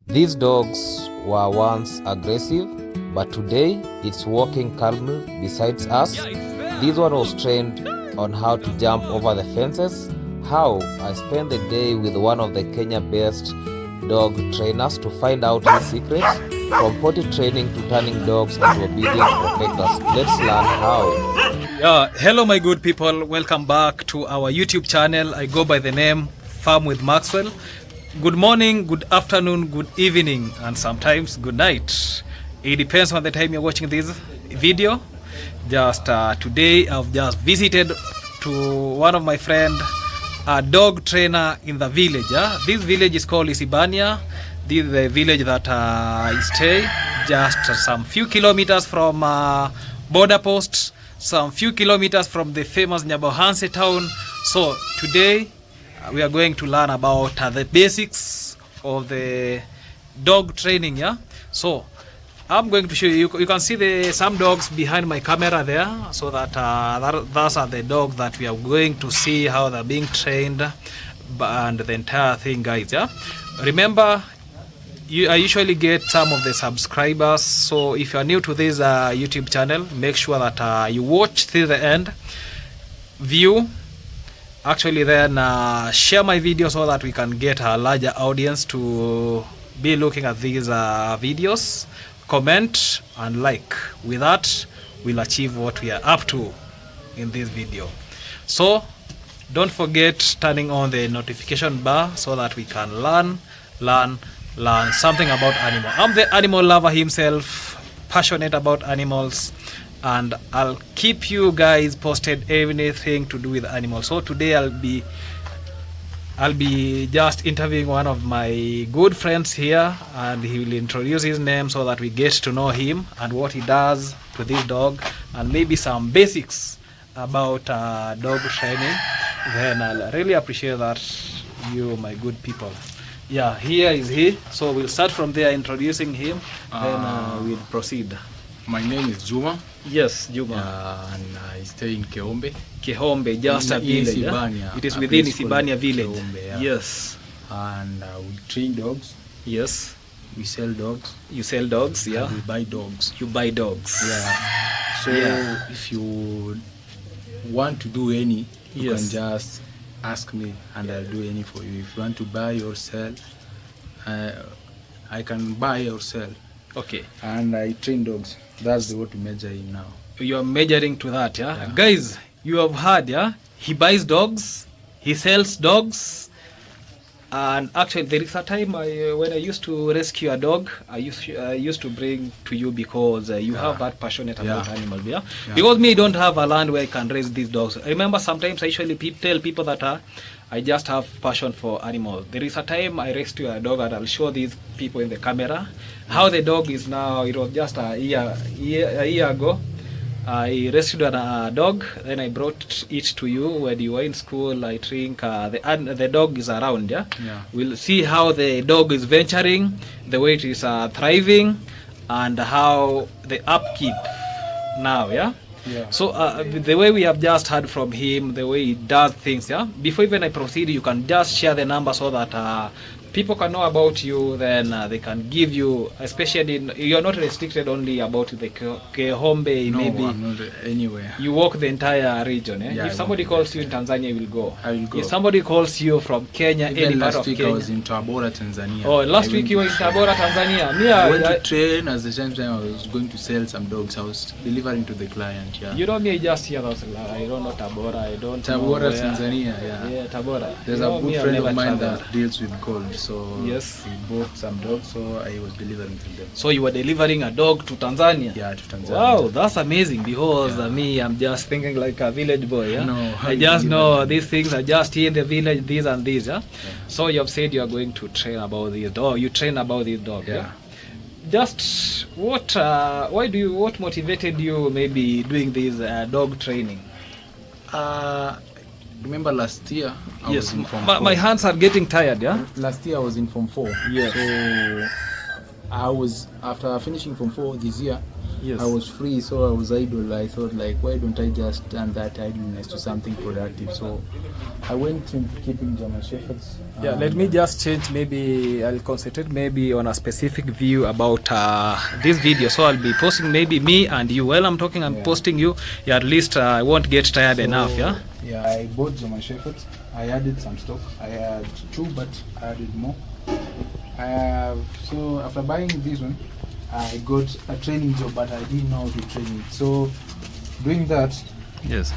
These dogs were once aggressive, but today it's walking calmly beside us. This one was trained on how to jump over the fences. How I spent the day with one of the Kenya best dog trainers to find out his secrets, from potty training to turning dogs into obedient protectors. Let's learn how. Hello my good people, welcome back to our YouTube channel. I go by the name Farm with Maxwell. Good morning, good afternoon, good evening, and sometimes good night. It depends on the time you're watching this video. Today I've just visited to one of my friend, a dog trainer in the village. This village is called Isibania. This is the village that I stay, just some few kilometers from border post, some few kilometers from the famous Nyabohanse town. So today we are going to learn about the basics of the dog training. So I'm going to show you. You can see some dogs behind my camera there. So those are the dogs that we are going to see how they're being trained and the entire thing, guys. Remember, I usually get some of the subscribers. So if you are new to this YouTube channel, make sure that you watch till the end, view, actually then share my video so that we can get a larger audience to be looking at these videos. Comment and like. With that, we'll achieve what we are up to in this video. So don't forget turning on the notification bar so that we can learn something about animal. I'm the animal lover himself, passionate about animals, and I'll keep you guys posted anything to do with animals. So today I'll be just interviewing one of my good friends here, and he will introduce his name so that we get to know him and what he does to this dog, and maybe some basics about dog training. Then I'll really appreciate that, you my good people. Here is he. So we'll start from there, introducing him, then we'll proceed. My name is Juma. Yes, Juma. And I stay in Kehombe. Kehombe, just a village. Isibania, it is within Isibania village. Kehombe, Yes. And we train dogs. Yes. We sell dogs. You sell dogs, yeah. And we buy dogs. You buy dogs. Yeah. So if you want to do any, you can just ask me and I'll do any for you. If you want to buy or sell, I can buy or sell. Okay. And I train dogs. That's what we measure in now. You are measuring to that, yeah? Guys, you have heard, yeah? He buys dogs, he sells dogs, and actually there is a time when I used to rescue a dog, I used to bring to you because you have that passionate about animals, yeah? Because me, I don't have a land where I can raise these dogs. I remember sometimes I usually tell people that I just have passion for animals. There is a time I rescued a dog, and I'll show these people in the camera how the dog is now. It was just a year ago. I rescued a dog, then I brought it to you when you were in school. I think the dog is around, We'll see how the dog is venturing, the way it is thriving, and how the upkeep now, So the way we have just heard from him, the way he does things, Before even I proceed, you can just share the number so that people can know about you. Then they can give you, especially you're not restricted only about the Kehombe. No, maybe I'm not anywhere. you walk the entire region. If somebody calls you in Tanzania, you will go. I will go. If somebody calls you from Kenya, Even any part of last week Kenya. I was in Tabora, Tanzania. Oh, last week you were in Tabora, Tanzania. I went to train. At the same time I was going to sell some dogs. I was delivering to the client. You know me, I just hear those. I don't know Tabora. I don't Tabora, know where. Tanzania. Yeah, Tabora. There's You know a good me, I've friend never of mine traveled. that deals with gold. So Yes. he bought some dogs, so I was delivering to them. So you were delivering a dog to Tanzania? Yeah, to Tanzania. Wow, that's amazing, because me, I'm just thinking like a village boy. No, I just know these things are just here in the village, these and these. So you have said you are going to train about this dog. You train about this dog. Just what motivated you maybe doing this dog training? Remember last year I was in Form 4. My hands are getting tired. Last year I was in Form 4. Yes. So I was, after finishing from 4 this year, Yes. I was free, so I was idle. I thought, like, why don't I just turn that idleness to something productive? So I went into keeping German Shepherds. Yeah, let me just change. Maybe I'll concentrate maybe on a specific view about this video. So I'll be posting maybe me and you. While I'm talking, I'm posting you. Yeah, at least I won't get tired enough. Yeah. Yeah, I bought German Shepherds. I added some stock. I had 2, but I added more. So after buying this one, I got a training job, but I didn't know how to train it. So doing that, Yes.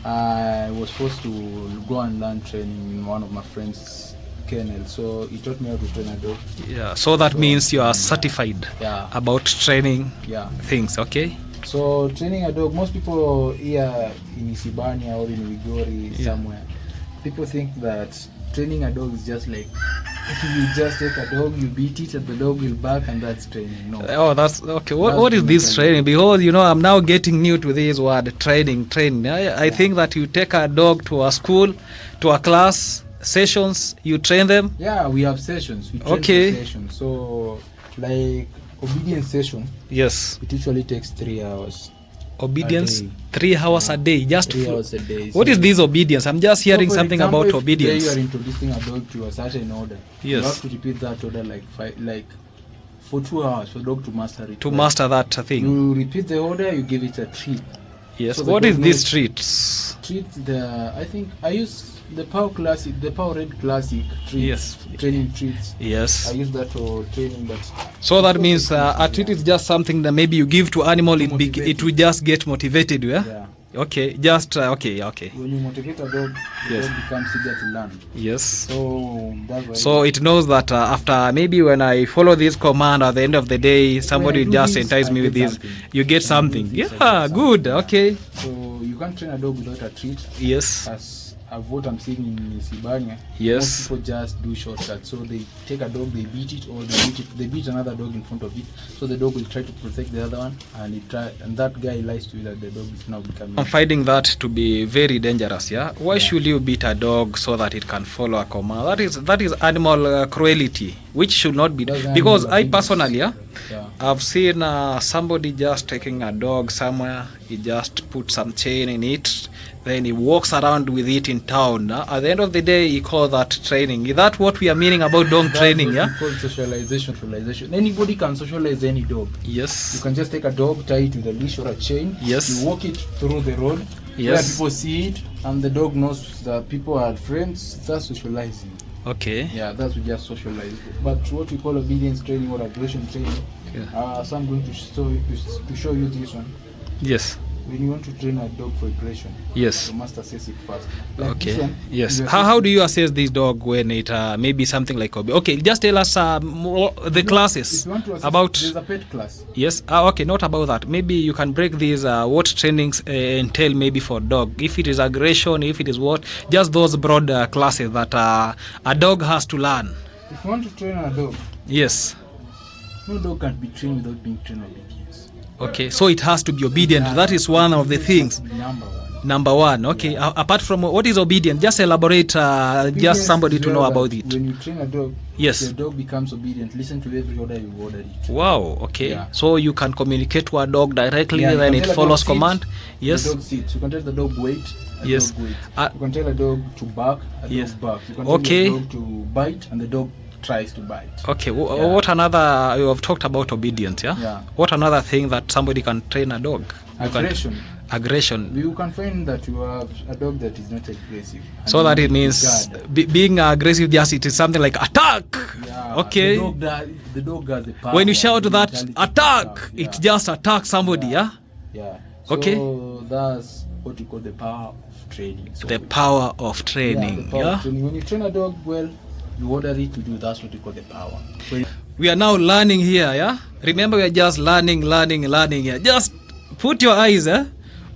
I was forced to go and learn training in one of my friends' kennel. So he taught me how to train a dog. Yeah. So that means you are certified Yeah. about training Yeah. things. Okay. So training a dog, most people here in Isibania or in Vigori somewhere, people think that training a dog is just like, you just take a dog, you beat it, and the dog will bark, and that's training. No. Oh, that's okay. What is this training? Because I'm now getting new to this word training. I think that you take a dog to a school, to a class, sessions, you train them. Yeah, we have sessions. We train for sessions. So, like obedience session. Yes. It usually takes 3 hours. Obedience, 3 hours a day. Just 3 hours a day. What is this obedience? I'm just hearing for something example, about if obedience. You are introducing a dog to a certain order. You Yes. have to repeat that order for 2 hours for dog to master it. To master that thing. You repeat the order, you give it a treat. Yes. So the What dog is this knows- treats? Treat I think I use the Power Classic, the Power Red Classic treats. Yes. Training treats. Yes. I use that for training, but So that means a treat is just something that maybe you give to animal. To It motivate will just get motivated. Yeah. yeah. Okay. Just okay. When you motivate a dog, the Yes. dog becomes eager to learn. Yes. So that's why. So it knows that after maybe when I follow this command at the end of the day, somebody When will I do just this, entice I me with get this. something. You get When I do something. this, I get Yeah, something. good. Yeah. Okay. So you can't train a dog without a treat. Yes. As of what I'm seeing in Sibania, Yes. most people just do shortcuts. So they take a dog, they beat it, or they beat another dog in front of it. So the dog will try to protect the other one, and that guy lies to you that the dog is now becoming. I'm finding that to be very dangerous. Yeah. Why should you beat a dog so that it can follow a command? That is animal cruelty, which should not be. That's Because animal I abuse. personally, Yeah. I've seen somebody just taking a dog somewhere. He just put some chain in it. Then he walks around with it in town. At the end of the day, he calls that training. Is that what we are meaning about dog That's training? what Yeah. we call socialization. Anybody can socialize any dog. You Yes. can just take a dog, tie it with a leash or a chain. Yes. You walk it through the road. Where Yes. people see it, and the dog knows that people are friends. That's socializing. Okay. Yeah, that's just socialize. But what we call obedience training or aggression training. Yeah. So I'm going to show you this one. Yes. When you want to train a dog for aggression, Yes. you must assess it first. Like Okay. this one, Yes. you How assess do you assess this dog when it maybe something like okay? Just tell us the classes If you want to assess, about. there's a pet class. Yes. Okay. Not about that. Maybe you can break these. What trainings entail maybe for dog? If it is aggression, if it is what, just those broad classes that a dog has to learn. If you want to train a dog, Yes. no dog can be trained without being trained obedience. Okay. So it has to be obedient. That is one of the things. Number one. Number one. Okay. Apart from what is obedient, just elaborate. Just Obedience somebody is to know relevant. about it. When you train a dog, Yes. the dog becomes obedient. Listen to every order you order it. Wow. Okay. Yeah. So you can communicate to a dog directly, Yeah, you then can it tell a follows dog sit, command. Yes. The dog sits. You can tell the dog wait. Yes. Dog wait. Uh, You can tell a dog to bark. Yes. Dog barks. You can Okay. tell the dog to bite, and the dog tries to bite. Okay. Yeah. What another? You have talked about obedience. Yeah. Yeah. What another thing that somebody can train a dog? You can- Aggression. Aggression. You can find that you have a dog that is not aggressive. and So you that make it means guard. being aggressive. Just it is something like attack. Yeah, Okay. The dog has the power. When you shout the that mentality to attack, attack. it Yeah. just attacks somebody. Yeah. Yeah. Okay. So that's what we call the power of training. So The power of yeah, training. the power Yeah. of training. When you train a dog well, you order it to do. That's what we call the power. When We are now learning here. Yeah. Remember, we are just learning here. Just put your eyes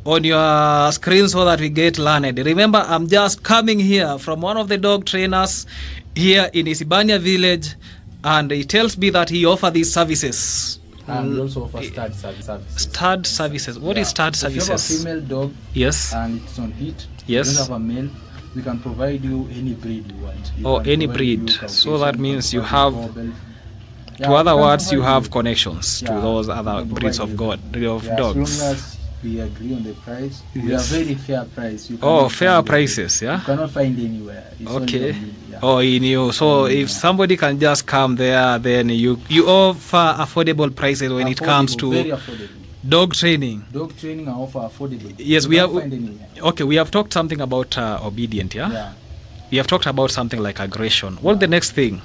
on your screen so that we get learned. Remember, I'm just coming here from one of the dog trainers here in Isibania village, and he tells me that he offers these services. and we also offer stud services. Stud services. What is stud If you have a services? female dog Yes. and it's on heat, Yes. you don't have a male, we can provide you any breed you want. You Oh, can any provide breed. you So Caucasian, that we means can you provide have- Cobble. To other we can words, you provide have you. connections to Yeah, those we other can breeds provide of you. of Yeah, dogs. as long as we agree on the price, we are Yes. very fair price. You Oh, cannot fair find prices, You yeah. cannot find anywhere. It's only Okay. on me, yeah. Oh, in you. So if somebody can just come there, then you offer affordable prices when it comes Affordable, to very affordable. dog training. Dog training I offer affordable. Yes, you we can't have. find anywhere. Okay, we have talked something about obedient, yeah? Yeah. We have talked about something like aggression. What's the next thing?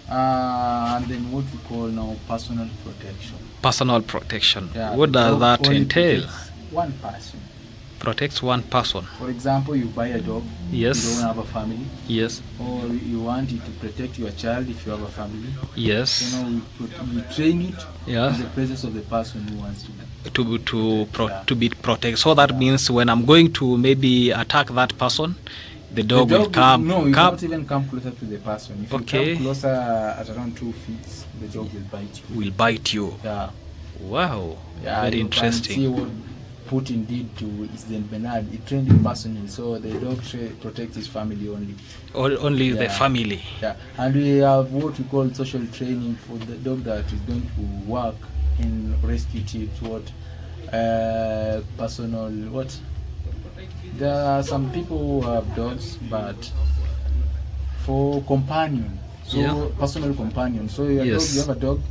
And then what we call now personal protection. Personal protection. Yeah, What the does dog that only entail? protects one person. Protects one person. For example, you buy a dog. Yes. You don't have a family. Yes. Or you want it to protect your child if you have a family. Yes. You know, we train it Yeah. in the presence of the person who wants to. To be protected. So that means when I'm going to maybe attack that person, the dog will come. No, you cannot even come closer to the person. If Okay. you come closer at around 2 feet, the dog will bite you. Will bite you. Yeah. Wow. Yeah, Very you interesting. Can see what Putin did to President Bernard. He trained him personally, so the dog protects his family only. Only the family. Yeah, and we have what we call social training for the dog that is going to work in rescue teams. Personal what? There are some people who have dogs, but for companion, so personal companion. So you have a dog,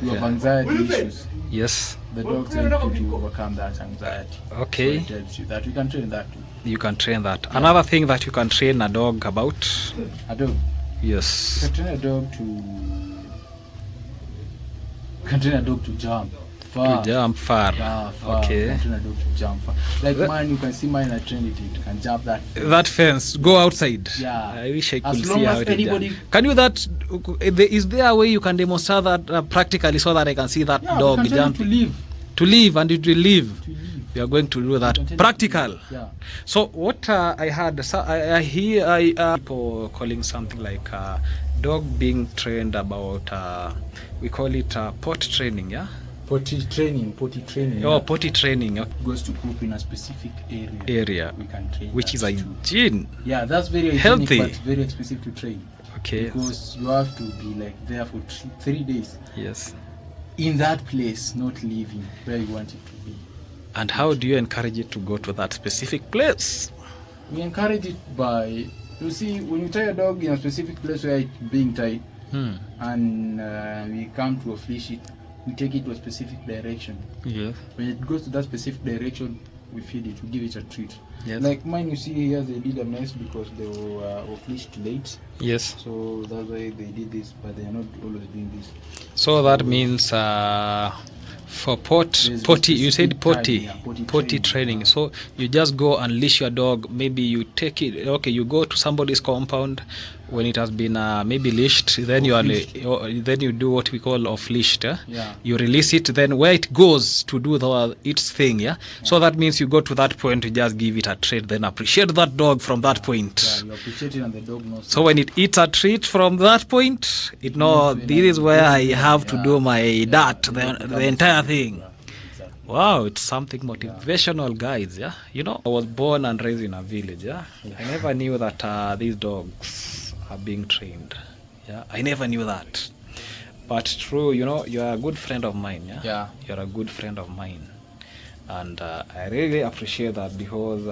you have anxiety issues. Yes. The dog helps you to overcome that anxiety. Okay. So it helps you. That we can train that too. You can train that. Yeah. Another thing that you can train a dog about. A dog. Yes. You can train a dog to jump far. To jump far. Yeah, far. Okay. You can train a dog to jump far. Like mine, you can see mine. I trained it. It can jump that fence. That fence. Go outside. Yeah. I wish I could as long see as how it anybody. is. Can you that? Is there a way you can demonstrate that practically so that I can see that dog we can jump? To live. To live and it will live. To live. We are going to do that practical. Yeah. So what I heard, I hear people calling something like dog being trained about. We call it pot training, yeah. Potty training. Oh, potty training. Goes to poop in a specific area. We can train. Which is a hygiene. Yeah, that's very healthy, but very expensive to train. Okay. Because you have to be like there for 3 days. Yes. In that place, not leaving where you want it to be. And how do you encourage it to go to that specific place? We encourage it by, you see, when you tie a dog in a specific place where it's being tied, and we come to afflict it, we take it to a specific direction. Yes. When it goes to that specific direction, we feed it, we give it a treat. Yes. Like mine, you see here, they did a mess because they were afflicted late. Yes. So that's why they did this, but they are not always doing this. So that means for potty, you said potty training. So you just go and leash your dog. Maybe you take it. Okay, you go to somebody's compound when it has been maybe leashed. Then then you do what we call off leashed. Yeah. You release it. Then where it goes to do its thing. Yeah? So that means you go to that point to just give it a treat. Then appreciate that dog from that point. Yeah, you appreciate it and the dog knows. So when it eats a treat from that point, it knows this is where I have to do my the entire thing. Wow, it's something motivational, guys. Yeah, I was born and raised in a village. Yeah, I never knew that these dogs are being trained. Yeah, I never knew that. But true, you are a good friend of mine. Yeah, you're a good friend of mine, and I really appreciate that because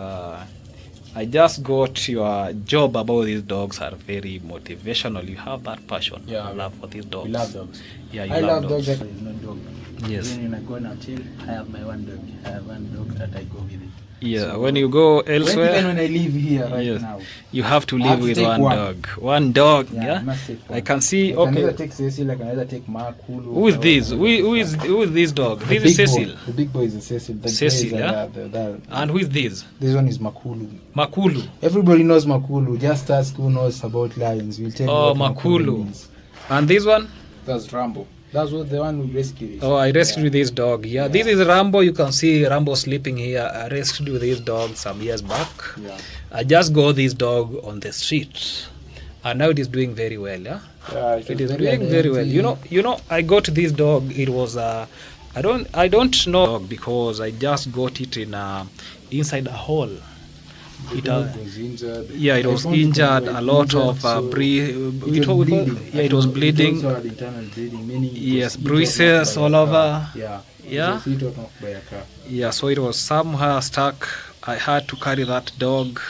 I just got your job about these dogs are very motivational. You have that passion, love for these dogs. We love dogs. Yeah, I love dogs. There is no dog. Yes. When I go and chill, I have my one dog. I have one dog that I go with it. Yeah, so when you go elsewhere, even when I live here now, you have to live with one dog. One dog, I must take one. I can see. I can either take Cecil, I can either take Makulu. Who is this? Who is this dog? This is Cecil. The big boy is Cecil. Cecil, yeah. And who is this? This one is Makulu. Makulu. Everybody knows Makulu. Just ask who knows about lions. We'll tell you what Makulu means. And this one? That's Rambo. That's what the one who rescued. Oh, I rescued this dog. Yeah, this is Rambo. You can see Rambo sleeping here. I rescued this dog some years back. Yeah. I just got this dog on the street, and now it is doing very well. Yeah, it is doing very well. You know, I got this dog. It was I don't know because I just got it in inside a hole. The dog was injured. Yeah, it was injured. A lot of It it was bleeding. It also had internal bleeding, meaning Yes, bruises all over. Yeah. Yeah. It was hit off by a car. Yeah, so it was somehow stuck. I had to carry that dog,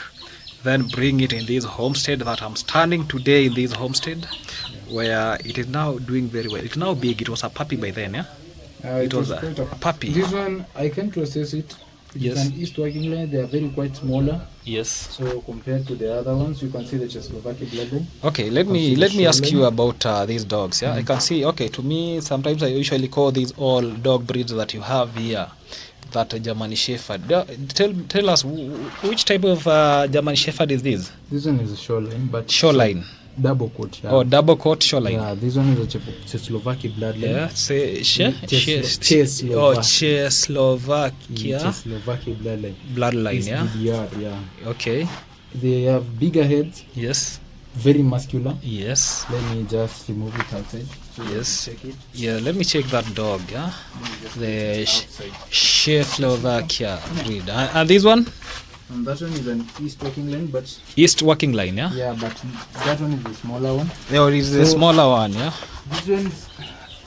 then bring it in this homestead that I'm standing today in this homestead, where it is now doing very well. It's now big. It was a puppy by then, yeah? It was quite a puppy. This one, I can process it. Yes. It's an East working line. They are very quite smaller. Yes. So compared to the other ones, you can see the Czechoslovakian bloodline. Okay, let me ask you about these dogs. Yeah, I can see. Okay, to me, sometimes I usually call these all dog breeds that you have here, that German Shepherd. Tell us which type of German Shepherd is this? This one is a shoreline, but Shoreline. Double coat. Yeah. Oh, double coat shoreline. Yeah, this one is a Czechoslovakian bloodline. Yeah, say Czechoslovakia. Czechoslovakian Bloodline, It's yeah. DDR, yeah. Okay. They have bigger heads, Yes. very muscular. Yes. Let me just remove it outside. So Yes. check it. Yeah, let me check that dog, yeah. The Czechoslovakia breed. And this one? And that one is an East working line, but East working line, yeah? yeah, but that one is the smaller one. Yeah, it is the So- smaller one, yeah?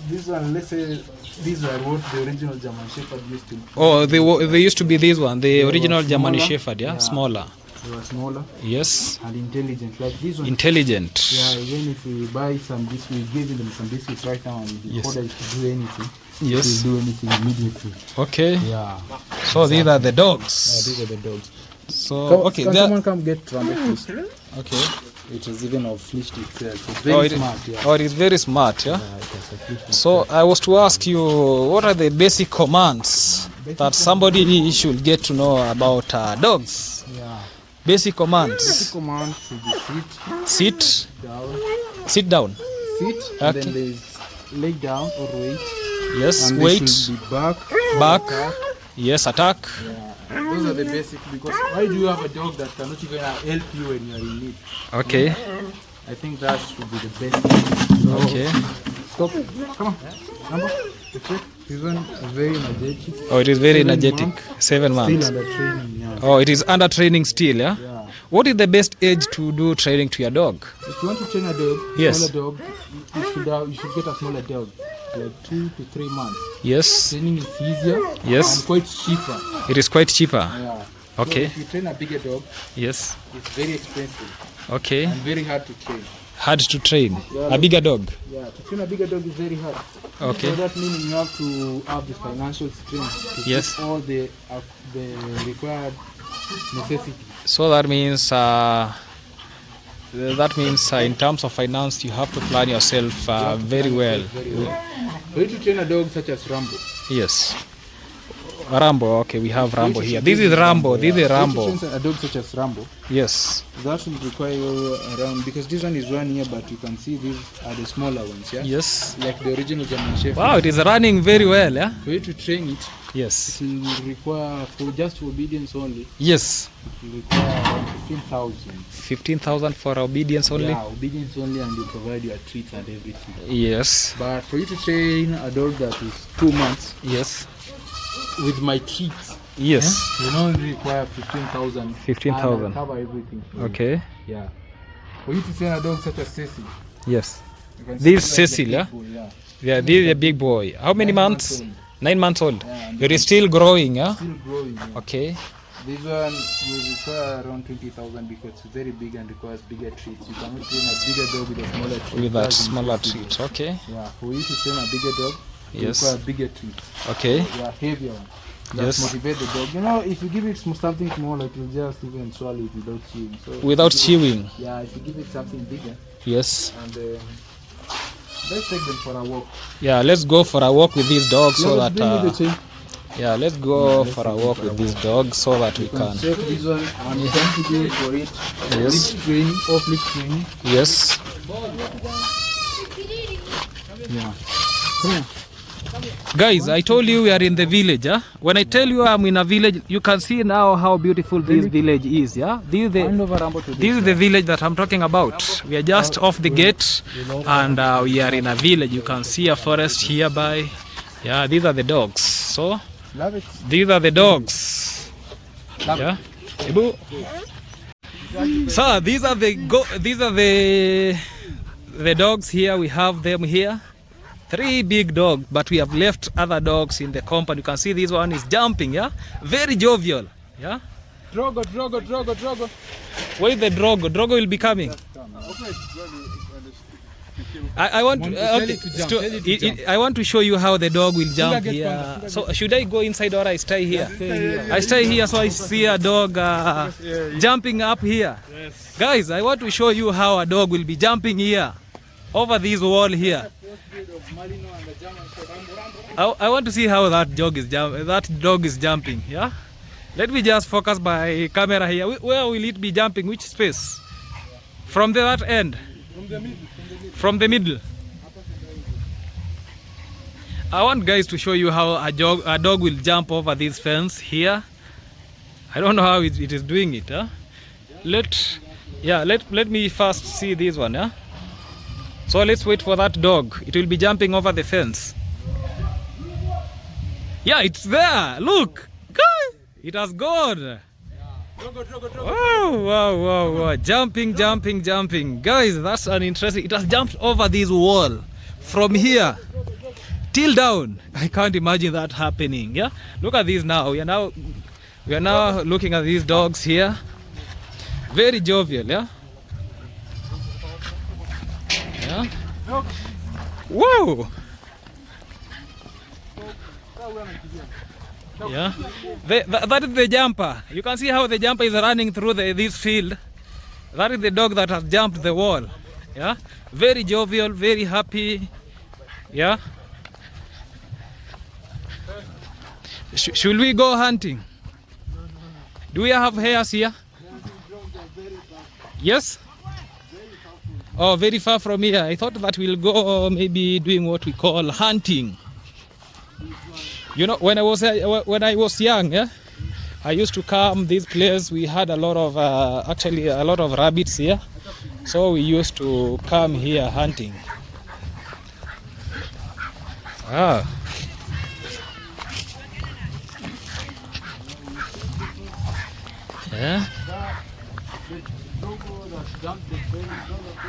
This one, let's say, these are what the original German Shepherd used to be. Oh, they used to be this one, the were original German smaller. Shepherd, yeah? Yeah. Smaller. They were smaller Yes. and intelligent, like this one. Intelligent. Yeah, even if we buy some biscuits, we give them some biscuits right now, and the Yes. order is to do anything. Yes. It will do anything immediately. Okay. Yeah. So these are the Yeah, dogs. these are the dogs. So okay, can they are- someone come get trumpet, please? okay. It is even of fleeched itself. It's very Oh, smart. Yeah. oh, it is very smart, yeah. Yeah, it has a fleeched So I was to ask you, what are the basic commands that somebody should get to know about dogs? Yeah. Basic commands. Command should be sit Sit, down, sit down. sit, Okay. and then there's lay down or wait. Yes, And they wait, should be back. back. attack. Yes, attack. Yeah. Those are the basic, because why do you have a dog that cannot even help you when you are in need? Okay, I think that should be the best. So, okay. Stop. Come on. Number. Check. This one is very energetic. Oh, it is very 7 energetic. months. 7 Still months. under training. Yeah. Oh, it is under training still, yeah? Yeah. What is the best age to do training to your dog? If you want to train a dog, Yes. smaller dog, you should get a smaller dog, like 2 to 3 months. Yes, Training is easier Yes. and quite cheaper. it is quite cheaper. Yeah. Okay. So if you train a bigger dog, Yes, it's very expensive okay. and very hard to train. Hard to train. Yeah, A bigger dog. Yeah, to train a bigger dog is very hard. Okay. So that means you have to have the financial strength to Yes. keep all the required necessities. So that means in terms of finance, you have to plan yourself very well. Very well. For you to train a dog such as Rambo. Yes. Rambo. Okay, we have Rambo here. This is Rambo. This is Rambo. For you to train a dog such as Rambo, Yes. that will require you around, because this one is 1 year, but you can see these are the smaller ones, yeah? Yes. Like the original German Shepherd. Wow, it is running very well, yeah? For you to train it, Yes. it will require, for just obedience only, Yes. it will require around 15,000. 15,000 for obedience only? Yeah, obedience only, and they provide you a treat and everything. Yes. But for you to train a dog that is 2 months Yes. with my treats, Yes. you only require 15,000. 15,000. And I cover everything. For you. Okay. Yeah. For you to train a dog such as Cecil, Yes. you can This see like Cecil, the yeah? big boy, yeah. Yeah, this is a big boy. How many 9 months? old. 9 months old. Yeah, and It is still growing, yeah? Still growing. Yeah. Okay. This one will require around 20,000 because it's very big and requires bigger treats. You cannot train a bigger dog with a smaller treat. With that That's smaller impossible. treat. Okay. Yeah, for you to train a bigger dog, you Yes. require bigger treats. Okay. Yeah, heavier one. That Yes. motivate the dog. You know, if you give it something small, it will just even swallow it without chewing. So Without if you give chewing. it- Yeah, if you give it something bigger, Yes. and let's take them for a walk. Yeah, let's go for a walk with these dogs so Yeah, that bring me the chain. yeah, let's go for a walk with these dogs so that we You can can. check this one and you can do it for it. Yes. Lip training, off lip training. Yes. Yeah. Come on. Guys, I told you we are in the village, yeah? When I tell you I'm in a village, you can see now how beautiful this village is, yeah? This is the village that I'm talking about. We are just off the gate and we are in a village. You can see a forest hereby. Yeah, these are the dogs. So, Love it. these are the dogs. Love Yeah? Ibu, So these are the dogs here. We have them here. 3 big dogs, but we have left other dogs in the compound. You can see this one is jumping, yeah? Very jovial, yeah? Drogo. Where is the Drogo? Drogo will be coming. I want to, I want to show you how the dog will jump here. So should I go inside or I stay here? I stay here so I see a dog jumping up here. Yes. Guys, I want to show you how a dog will be jumping here over this wall here. I want to see how that dog is jumping. Yeah. Let me just focus my camera here. Where will it be jumping? Which space? From that end. From the middle. I want guys to show you how a dog will jump over this fence here. I don't know how it is doing it. Huh? Let me first see this one. Yeah? So let's wait for that dog. It will be jumping over the fence. Yeah, it's there. Look. It has gone. Wow. Jumping. Guys, that's an interesting. It has jumped over this wall from here till down. I can't imagine that happening. Yeah. Look at this now. We are now looking at these dogs here. Very jovial, yeah. Yeah. Whoa. Yeah, that is the jumper. You can see how the jumper is running through this field. That is the dog that has jumped the wall. Yeah, very jovial, very happy. Yeah. Should we go hunting? Do we have hares here? Yes. Oh, very far from here. I thought that we'll go maybe doing what we call hunting. You know, when I was young, yeah, I used to come this place. We had a lot of actually a lot of rabbits here, so we used to come here hunting. Ah. Yeah.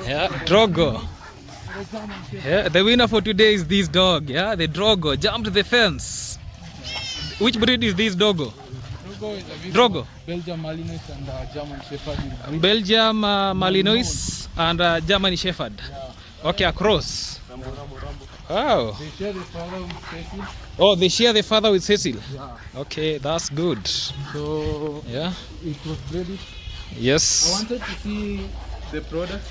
Yeah, Drogo. Yeah, the winner for today is this dog. Yeah, the Drogo jumped the fence. Which breed is this doggo? Drogo. Belgian Malinois and German Shepherd. Belgium Malinois and German Shepherd. Yeah. Okay, across. Wow. They share the father with Cecil. Oh, they share the father with Cecil. Yeah. Okay, that's good. So yeah, it was ready. Yes. I wanted to see the product.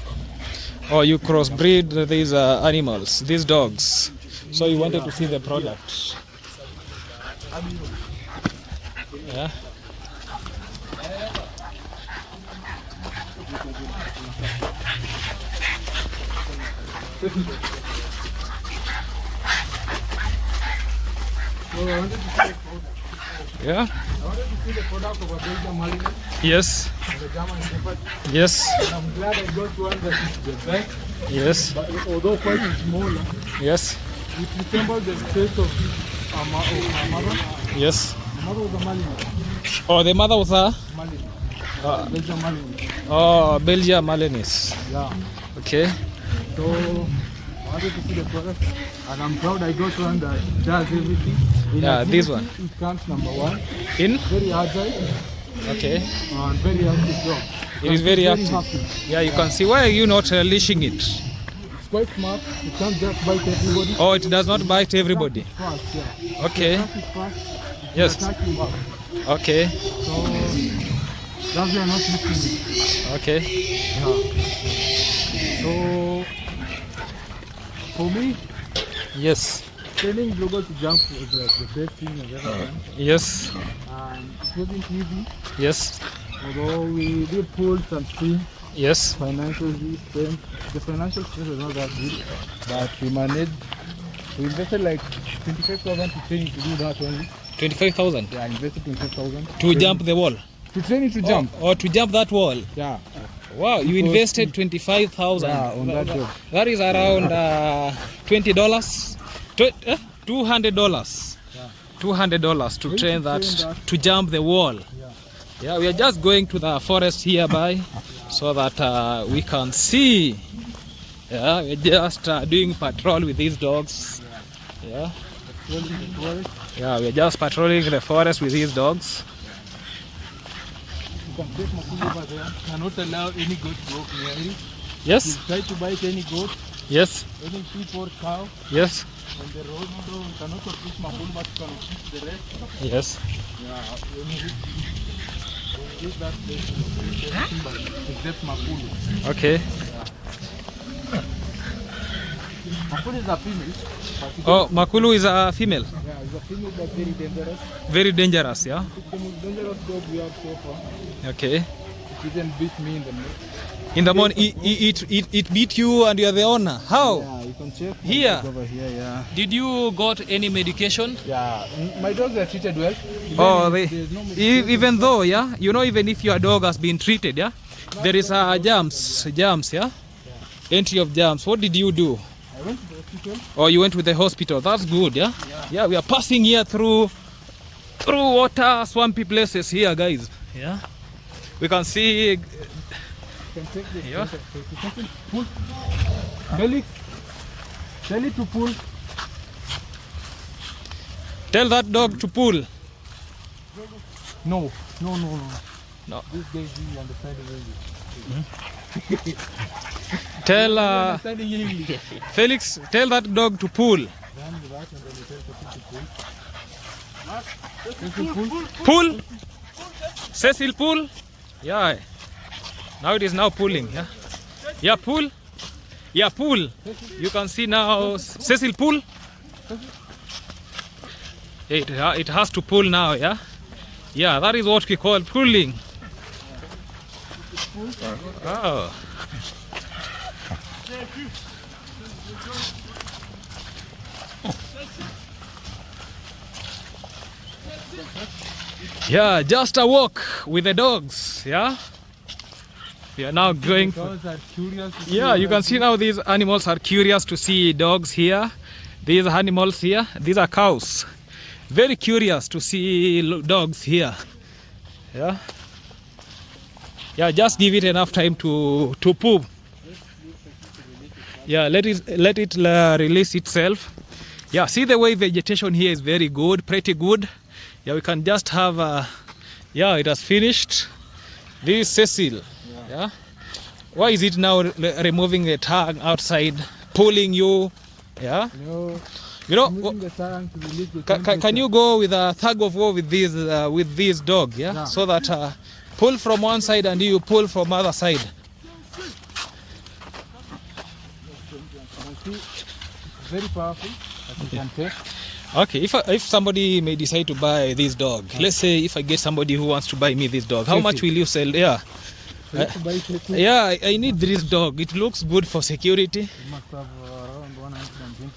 Oh, you crossbreed these animals, these dogs. So you wanted to see the product. Yeah. Yeah. I wanted to see the product of a Belgian Malinois. Yes. And the German Shepherd. Yes. And I'm glad I got one that is the best. Yes. But although quite smaller, yes, it resembles the face of my mother. yes. My mother was a Malinois. Oh, the mother was a Malinois. Belgian Malinois. oh, Belgium Malinois. Yeah. Okay. So I wanted to see the product, and I'm proud I got one that does everything. In Yeah, activity, this one. It comes number 1. In? Very agile Okay. and very active dog. It is very active. happy. Yeah, you can see. Why are you not leashing it? It's quite smart. It can't just bite everybody. Oh, it does not bite everybody. It's fast, yeah. Okay. It is fast. It Yes. will attack you back. Okay. So that's why I'm not lifting it. Okay. Yeah. So for me, Yes. training global to jump was like the best thing I've ever done. Yes. And it wasn't easy. Yes. Although we did pull some strings, Yes. financially strength. The financial strength was not that good, but we managed. We invested like 25,000 to train it to do that only. 25,000 Yeah, I invested 25,000 to jump the wall. to train it to jump. Or to jump that wall. Yeah, Wow, you Because invested 25,000. yeah, on that job. That is around $20. $200. Yeah. $200 to Going train to that train that. to jump the wall. Yeah. Yeah, we are just going to the forest hereby so that we can see. Yeah, we're just doing patrol with these dogs. Yeah. Yeah, we're just patrolling the forest with these dogs. You can take Makulu over there. Cannot allow any goat to walk near it. Yes. You try to bite any goat, Yes. any sheep or cow. Yes. On the road, you cannot push Makulu, but you can push the rest. Yes. Yeah, when you get that place, except Makulu. Okay. Makulu is a female. Oh, Makulu is a female. Yeah, it's a female but very dangerous. Very dangerous, yeah. It's the most dangerous dog we have so far. Okay. It even beat me in the neck. In the morning, it beat you and you are the owner. How? Yeah, you can check my Here? dog over here. Yeah. Did you got any medication? Yeah, my dogs are treated well. Oh, There's no medication. even though, yeah, you know, even if your dog has been treated, yeah, there is germs, yeah, entry of germs. What did you do? I went to the hospital. Oh, you went to the hospital. That's good, yeah. Yeah, we are passing here through water, swampy places here, guys. Yeah, we can see. You can take the Yeah. pull. Felix, tell it to pull. Tell that dog to pull. No. No. This guy is understanding English. Tell Understanding English. Felix. Tell that dog to pull. Run with that and then you tell Cecil to pull. Pull. Cecil, pull. Yeah. Now it is now pulling. Yeah. Yeah, pull. Yeah, pull. You can see now. Cecil, pull. It has to pull now. Yeah. Yeah, that is what we call pulling. Oh. Yeah, just a walk with the dogs. Yeah. We are now going. Dogs are curious. To see Yeah, you can see now these animals are curious to see dogs here. These animals here, these are cows. Very curious to see dogs here. Yeah. Yeah, just give it enough time to poop. Yeah, let it release itself. Yeah, see the way vegetation here is very good, pretty good. Yeah, we can just have yeah, it has finished. This is Cecil. Yeah. Why is it now removing the tongue outside, pulling you? Yeah. You know, moving the tongue to release the can you go with a tug of war with this dog? Yeah. Yeah. So that pull from one side and you pull from other side. Very powerful, as you can tell. Okay, if somebody may decide to buy this dog, let's say if I get somebody who wants to buy me this dog, how much will you sell? Yeah. Yeah, I need this dog. It looks good for security. You must have around 120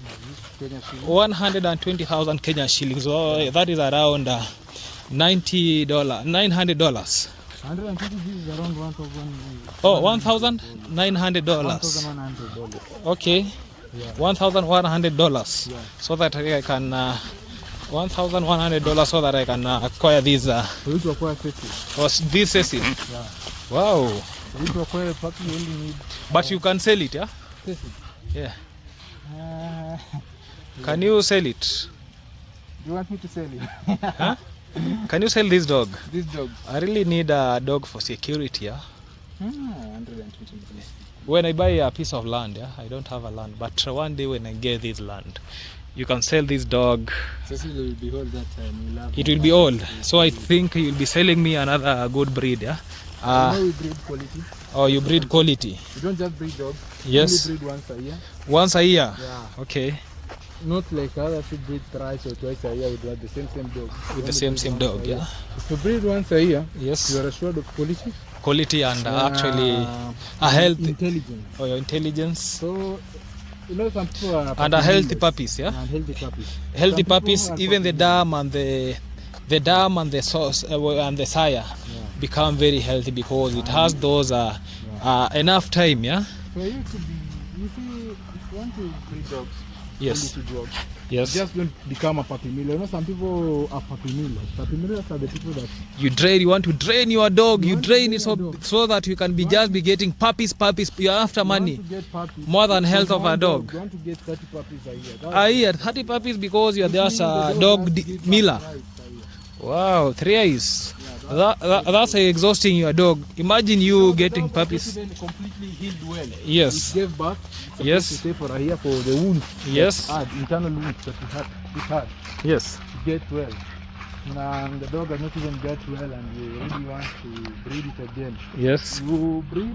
Kenya shillings. 120,000 Kenya shillings. So that is around $900. 120 is around 1,000. Oh, $1,900. $1,100. Okay. Yeah. $1,100. Yeah. So that I can $1,100 so that I can acquire these. For you to acquire Cecil. This Cecil. Yeah. Wow. For you to acquire a puppy, you only need But you can sell it, yeah? Cecil. Yeah. Can you sell it? Do you want me to sell it? Huh? Can you sell this dog? This dog. I really need a dog for security, yeah? 120. When I buy a piece of land, yeah, I don't have a land, but one day when I get this land, you can sell this dog. Cecil will be old that time. It will be old, so I think you'll be selling me another good breed, yeah? We breed quality. Oh, you breed quality. We don't just breed dogs. Yes. We only breed once a year. Once a year? Yeah. Okay. Not like others who breed thrice or twice a year with the same dog. With the same dog, yeah? If you breed once a year, Yes. you are assured of quality. Quality and actually a health. Intelligence. Oh, your intelligence. So, you know, some people are And a healthy puppy puppies, yeah? and healthy puppies. Healthy Some people puppies, are even the puppy dam and the dam and the source and the sire become very healthy because it has those enough time, yeah? For you to be, you see, if you want to breed dogs, Yes. little dog. Yes. You just don't become a puppy miller. You know, some people are puppy millers. Puppy millers are the people that You want to train your dog. You want to train train it your dog. so that you can be getting puppies. You're after money. want to get puppies. More than From health of one a dog. You want to get 30 puppies a year. That's A year, 30 puppies because you're Which just means a the dog has to give miller. puppies a year. Wow, 3 years. Yeah, That's exhausting your dog. Imagine you the getting dog was puppies. not even completely healed well. Yes. It gave birth. It's Yes. supposed to stay for a year for the wounds. Yes. that had, internal wounds that it had Yes. to get well. And the dog has not even get well, and you really want to breed it again. Yes. You breed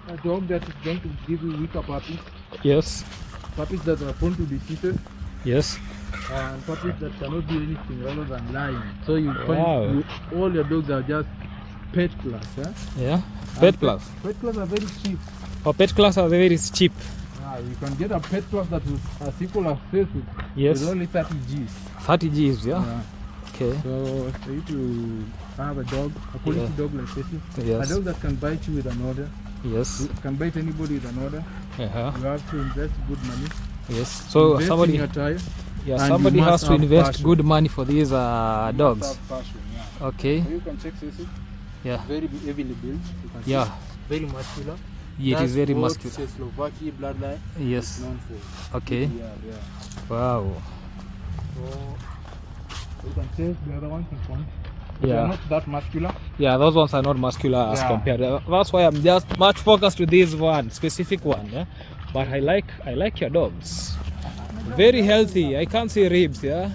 a dog that is going to give you weaker puppies, Yes. puppies that are prone to diseases, Yes. and puppies that cannot do anything other than lying. So you Wow. find all your dogs are just pet class. Yeah? Yeah. And Pet class. Pet class are very cheap. Oh, pet class are very cheap. You can get a pet class that is as equal as Facebook Yes. with only 30 Gs. 30 Gs, yeah? Yeah. Okay. So for you to have a dog, a quality Yeah. dog like this, Yes. a dog that can bite you with an order, Yes. can bite anybody with an order, Uh-huh. you have to invest good money. Yes. So invest somebody, in your time. yeah, and somebody you has must to have invest passion. good money for these You must dogs. have passion, yeah. Okay. So you can check this. Yeah. Very heavily built. You can see Yeah. very muscular. It is That's very what muscular. Czechoslovakia bloodline Yes. is known for. Okay. Yeah. Wow. So you can check the other ones in front. They Yeah. are not that muscular. Yeah, those ones are not muscular as Yeah. compared. That's why I'm just much focused to this one specific one. Yeah, but I like your dogs. Very healthy. I can't see ribs. Yeah.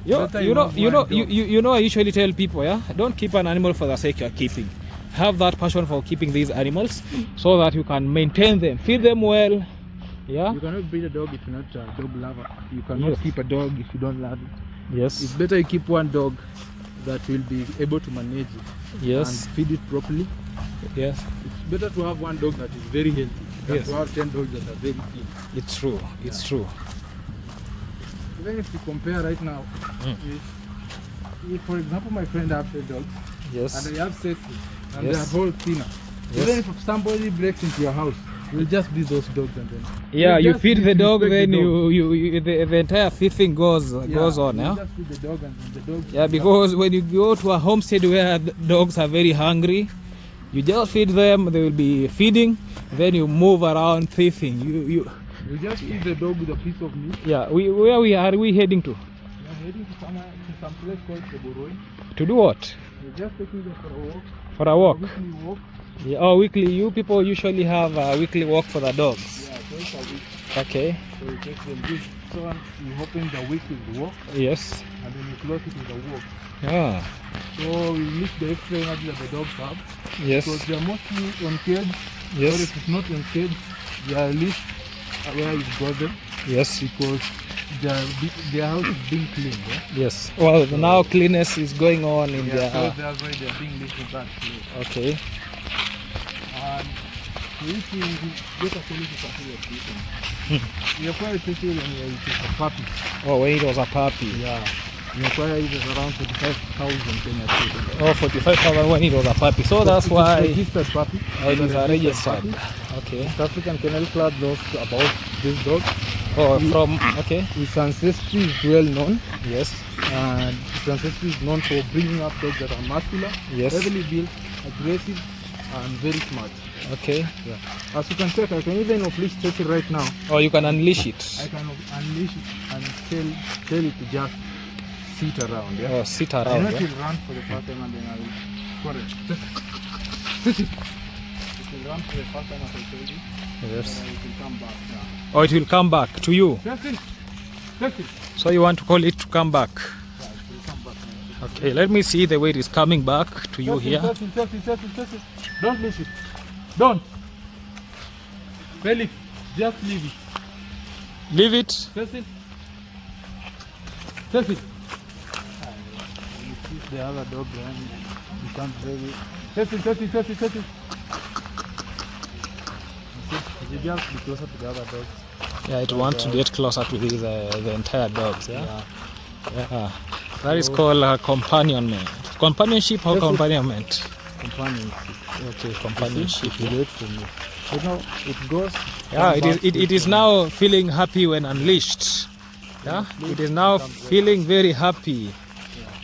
Better you have one dog. You know. I usually tell people, yeah, don't keep an animal for the sake you're keeping. Have that passion for keeping these animals, so that you can maintain them, feed them well. Yeah. You cannot breed a dog if you're not a dog lover. You cannot Yes. keep a dog if you don't love it. It's Yes. better you keep one dog that will be able to manage it Yes. and feed it properly. Yes. It's better to have one dog that is very healthy than Yes. to have 10 dogs that are very clean. It's true. It's true. Even if you compare right now, if for example my friend have 10 dogs Yes. and they have safety and Yes. they are all cleaner, Yes. even if somebody breaks into your house, you'll just beat those dogs and then Yeah, you'll you just feed the dog, disrespect then the dog. the entire feeding goes on. you Yeah. just feed the dog and then the dog. Yeah, because when you go to a homestead where dogs are very hungry, you just feed them. They will be feeding. Then you move around thieving. You just feed the dog with a piece of meat. Yeah. Where are we heading to? We are heading to some place called Seboroi. To do what? We're just taking them for a walk. For a walk. A weekly walk. Yeah. Oh, weekly. You people usually have a weekly walk for the dogs. Yeah, twice a week. Okay. So we take them this. So we open the week with the walk Yes. and then we close it with the walk. Ah. So we release the extra energy that the dogs have. Yes. Because they are mostly on cage. Or Yes. if it's not on cage, they are released where you got them Yes. because their house is being cleaned. Yeah? Yes. Well, now cleanness is going on in Yeah, their so house. that's why they're being left in that place. Okay. And if you get a quality puppy of this, you acquire especially when it's a puppy. Oh, when it was a puppy. Yeah. You acquire it at around 45,000 Kenya shillings. Oh, 45,000 when it was a puppy. So that's It's a why registered puppy. it is a registered. puppy. Okay. South African Kennel Club knows about this dog. Oh, from okay. Its ancestry is well known, Yes. and its ancestry is known for bringing up dogs that are muscular, Yes. heavily built, aggressive, and very smart. Okay. Yeah. As you can check, I can even unleash Cecil right now. Oh, you can unleash it. I can unleash it and tell it to just sit around. Yeah. Oh, sit I know around. it Yeah? will run for the first time and then I will score it. Cecil. It will run for the first time as I told you. Yes. And it will come back now. Oh, it will come back to you. Cecil. Cecil. So you want to call it to come back. Yeah, it will come back now. Okay. Let me see the way it is coming back to you here. Cecil. Don't leave it. Don't. Felix, just leave it. Leave it. Cecil. You see the other dog and you can't very. Cecil. You just be closer to the other dogs. Yeah, it wants to get closer to these the entire dogs. Yeah. Yeah. That is called companionment. Companionship or Yes, companionment? Companions. Okay, companionship. You wait for me. You know, it goes Yeah, it is now feeling happy when unleashed. Yeah, it is now feeling very happy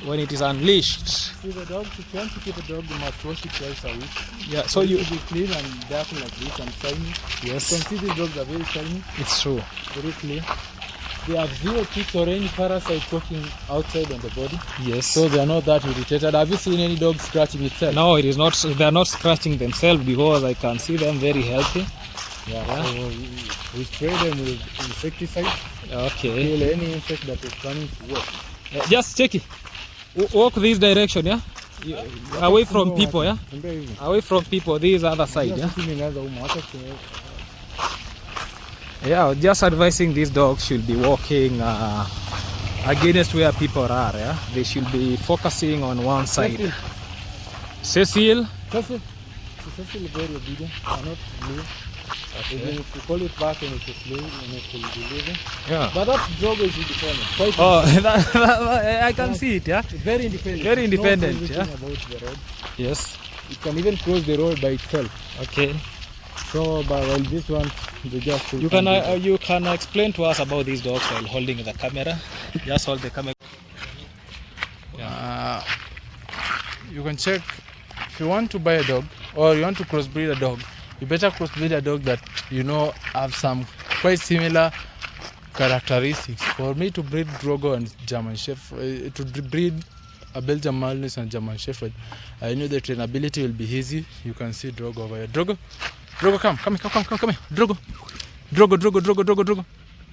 when it is unleashed. See the dog, if you want to keep a dog, you must wash it twice a week. Yeah, so you should be clean and dark like this and shiny. Yes. You can see these dogs are very shiny. It's true. Very clean. They have zero ticks or any parasites walking outside on the body. Yes. So they are not that irritated. Have you seen any dog scratching itself? No, it is not. They are not scratching themselves because I can see them very healthy. Yeah. So we spray them with insecticide. Okay. Kill any insect that is coming to work. Just check it. Walk this direction, yeah. Away from people, yeah. Away from people. This other side, yeah. Yeah, just advising these dogs should be walking against where people are. Yeah, they should be focusing on one side. Cecil. Cecil is very obedient. Cannot leave. Even if you call it back and it is leaving, and it will be leaving. Yeah. But that dog is independent. Quite I can see it. Yeah. Very independent. Very independent. Yeah. About the road. Yes. It can even cross the road by itself. Okay. So, but while this one, they just you can explain to us about these dogs while holding the camera. Just hold the camera. You can check if you want to buy a dog or you want to crossbreed a dog. You better crossbreed a dog that you know have some quite similar characteristics. For me to breed Drogo and German Shepherd, to breed a Belgian Malinois and German Shepherd, I know the trainability will be easy. You can see Drogo over here. Drogo, come here. Drogo.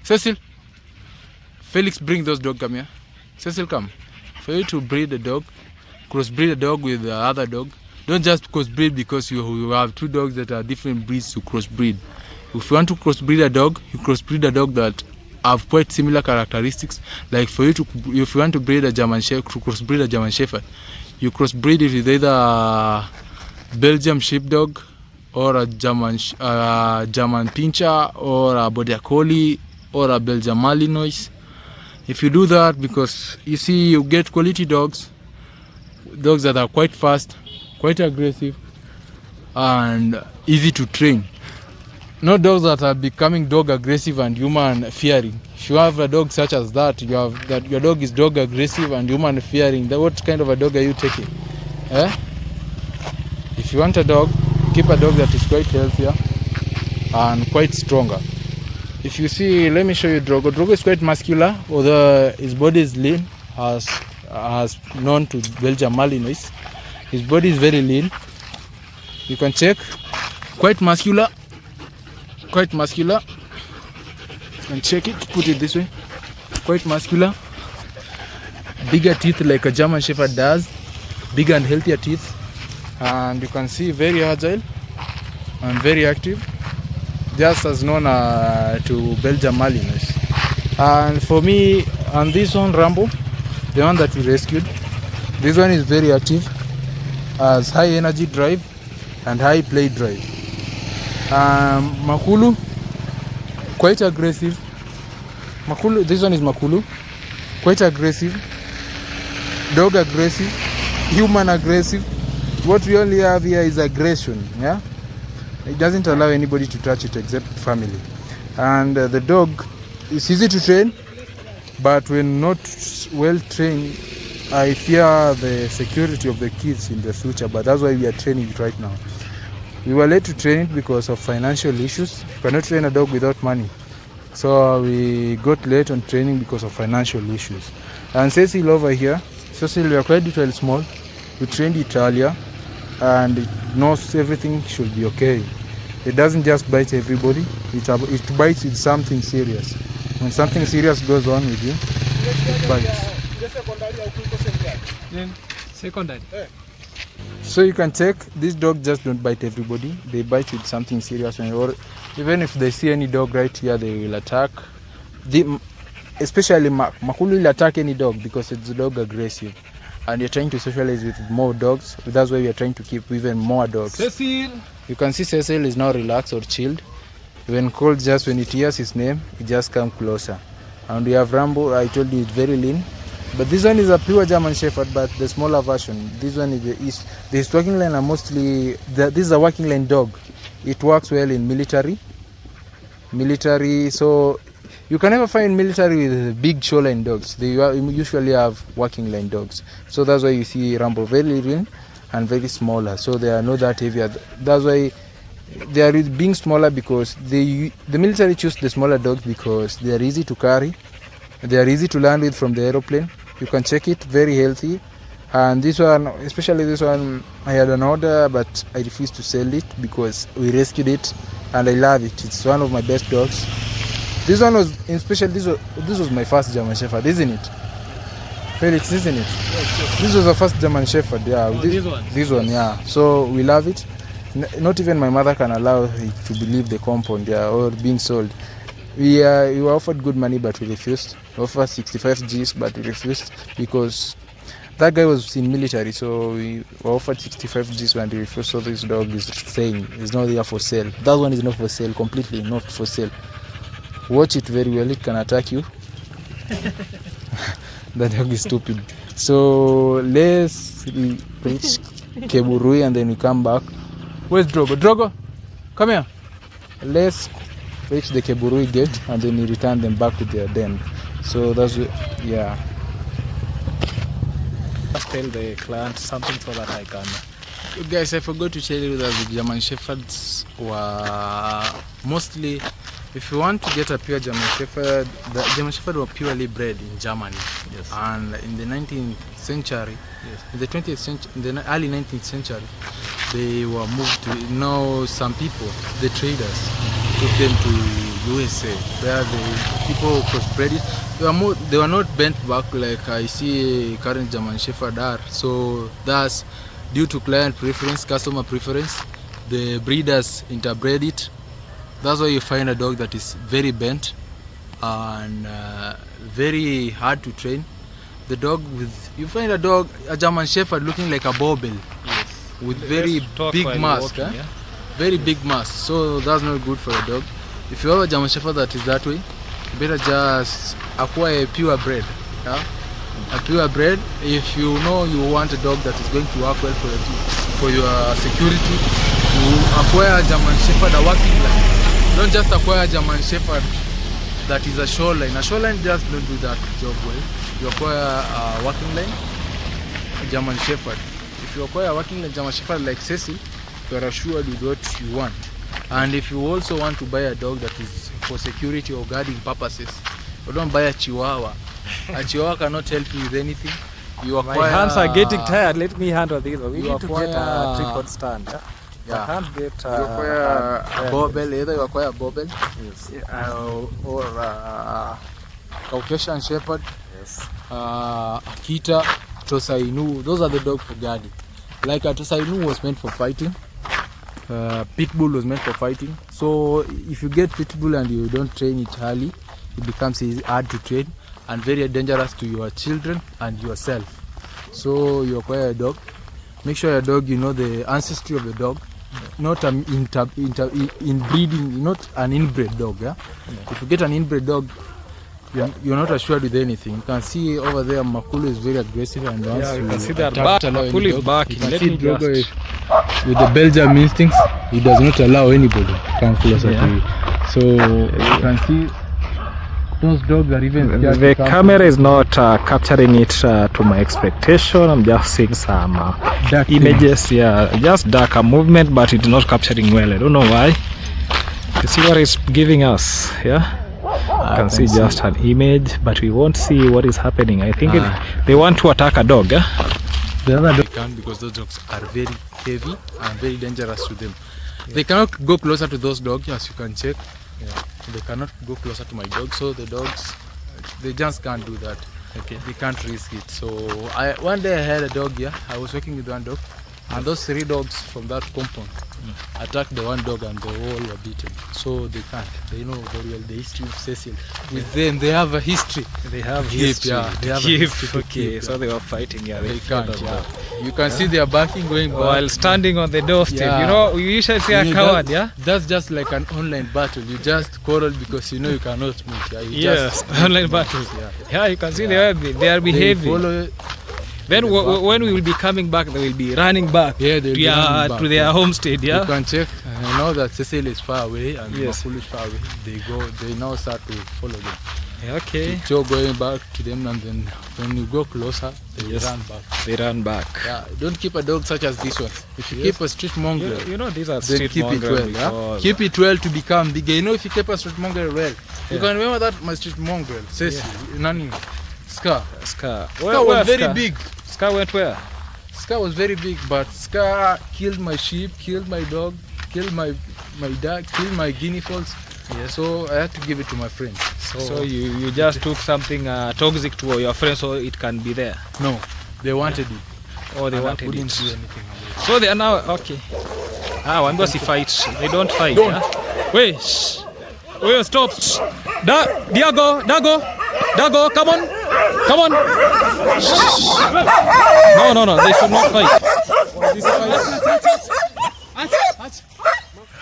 Cecil, Felix, bring those dogs. Come here. Cecil, come. For you to breed a dog, crossbreed a dog with the other dog. Don't just crossbreed because you have two dogs that are different breeds to crossbreed. If you want to crossbreed a dog, you crossbreed a dog that have quite similar characteristics. Like for you to, if you want to breed a German Shepherd, to crossbreed a German Shepherd, you crossbreed it with either a Belgian Sheepdog or a German Pinscher or a Border Collie or a Belgian Malinois. If you do that, because you see, you get quality dogs that are quite fast, quite aggressive, and easy to train. Not dogs that are becoming dog aggressive and human fearing. If you have a dog such as that, you have that your dog is dog aggressive and human fearing. Then what kind of a dog are you taking? If you want a dog, keep a dog that is quite healthier and quite stronger. If you see, let me show you Drogo. Drogo is quite muscular, although his body is lean, as known to Belgian Malinois. His body is very lean. You can check. Quite muscular. You can check it. Put it this way. Quite muscular. Bigger teeth like a German Shepherd does. Bigger and healthier teeth. And you can see very agile and very active. Just as known to Belgian Malinois. And for me, on this one, Rambo, the one that we rescued, this one is very active. Has high energy drive and high play drive. Makulu, quite aggressive. This one is Makulu, quite aggressive, dog aggressive, human aggressive. What we only have here is aggression. Yeah, it doesn't allow anybody to touch it except family. And the dog is easy to train, but when not well trained, I fear the security of the kids in the future, but that's why we are training it right now. We were late to train it because of financial issues. You cannot train a dog without money. So we got late on training because of financial issues. And Cecil over here, Cecil, we are quite little small. We trained it earlier and it knows everything should be okay. It doesn't just bite everybody, it bites with something serious. When something serious goes on with you, it bites. Secondary. So you can check, these dogs just don't bite everybody. They bite with something serious, or even if they see any dog right here, they will attack. Especially Makulu will attack any dog because it's dog aggressive. And you're trying to socialize with more dogs. That's why we are trying to keep even more dogs. Cecil! You can see Cecil is now relaxed or chilled. When called, just when it hears his name, it just comes closer. And we have Rambo, I told you it's very lean. But this one is a pure German Shepherd, but the smaller version. This one is the East working line are mostly, this is a working line dog. It works well in military military. So you can never find military with big shoreline dogs. They usually have working line dogs. So that's why you see Rambo very lean and very smaller. So they are not that heavy. That's why they are being smaller, because the military choose the smaller dogs because they are easy to carry. They are easy to land with from the aeroplane. You can check it, very healthy. And this one, especially this one, I had an order, but I refused to sell it because we rescued it and I love it. It's one of my best dogs. This one was, especially this was my first German Shepherd, isn't it? Felix, isn't it? Yes. This was the first German Shepherd, yeah. This one, yeah. So we love it. Not even my mother can allow it to leave the compound, yeah, or being sold. We were offered good money, but we refused. We offered 65 Gs, but we refused because that guy was in military. So we were offered 65 Gs and we refused. So this dog is saying it's not there for sale. That one is not for sale, completely not for sale. Watch it very well, it can attack you. That dog is stupid. So let's reach Keburui and then we come back. Where's Drogo? Drogo, come here. Let's reach the Keburui gate and then we return them back to their den. So that's, yeah. Just tell the client something so that I can. Guys, I forgot to tell you that the German Shepherds were mostly, if you want to get a pure German Shepherd, the German Shepherd were purely bred in Germany. Yes. And in the 19th century, yes, in the 20th century, in the early 19th century, they were moved to, some people, the traders, took them to USA, where the people crossbred it. They were not bent back like I see current German Shepherd are. So thus, due to client preference, customer preference, the breeders interbred it. That's why you find a dog that is very bent and very hard to train. The dog you find a German Shepherd looking like a bobble, yes, with very big mask, walking, yeah? Very big mask. So that's not good for a dog. If you have a German Shepherd that is that way, you better just acquire a pure bred. Yeah? A pure bred. If you want a dog that is going to work well for your security, you acquire a German Shepherd, a working line. Don't just acquire a German Shepherd that is a shoreline. A shoreline just don't do that job well. You acquire a working line, a German Shepherd. If you acquire a working line German Shepherd like Cecil, you are assured with what you want. And if you also want to buy a dog that is for security or guarding purposes, you don't buy a Chihuahua. A Chihuahua cannot help you with anything. You acquire, my hands are getting tired. Let me handle this. We need to get a tripod stand. Yeah. Yeah. I can't get you acquire a bobble. Either you acquire a bobble, yes, or a Caucasian Shepherd, yes, Akita, Tosa Inu. Those are the dogs for guarding. Like a Tosa Inu was meant for fighting. Pitbull was meant for fighting. So if you get Pitbull and you don't train it early, it becomes hard to train and very dangerous to your children and yourself. So you acquire a dog. Make sure your dog, the ancestry of the dog, not an inbreeding, not an inbred dog. Yeah? Yeah. If you get an inbred dog, you're not assured with anything. You can see over there, Makulu is very aggressive, and once you can see that Makulu is barking. Let me just with the Belgian instincts, he does not allow anybody to come closer to you. So you can see those dogs are even. The camera is not capturing it to my expectation. I'm just seeing some images. Yeah, just darker movement, but it's not capturing well. I don't know why. You see what it's giving us? Yeah. You can see just an image, but we won't see what is happening. I think they want to attack a dog. Yeah? The other dog can't, because those dogs are very heavy and very dangerous to them. Yeah. They cannot go closer to those dogs, as you can check. Yeah. They cannot go closer to my dog, so the dogs, they just can't do that. Okay. They can't risk it. So one day I had a dog here. I was working with one dog, and those 3 dogs from that compound attacked the one dog, and they all were beaten. So they can't. They know very well the history of Cecil. With them, they have a history. They have history. Yeah, they have a history. Okay, so they were fighting. Yeah, they can't. Yeah. You can see they are barking, going back while standing on the doorstep. Yeah. We usually see a coward. Yeah, that's just like an online battle. You just quarrel because you cannot meet. Yeah? Yes, online battles. Yeah, you can see they are behaving. Then when we will be coming back, they will be running back. Yeah, they'll be running back, to their homestead. Yeah. You can check. I know that Cecil is far away and Yes. Makulu is far away. They now start to follow them. Okay. So going back to them, and then when you go closer, they Yes. run back. They run back. Yeah, don't keep a dog such as this one. If you keep a street mongrel, You know these are then street keep it mongrel well. Yeah? because- Keep it well to become bigger. You know, if you keep a street mongrel well, you Yeah. can remember that my street mongrel, Cecil, Nani, Scar. Scar. Scar was very big. Scar went where? Scar was very big, but Scar killed my sheep, killed my dog, killed my duck, killed my guinea fowls. Yes. So I had to give it to my friend. So you just took something toxic to your friends so it can be there. No, they wanted it. Or they And I wanted couldn't it. do anything about So they are now okay. One goes fight. They don't fight. Don't. Yeah? Wait. Shh. Wait, stop. Shh. Dago, come on. Come on. Shh. No, they should not fight.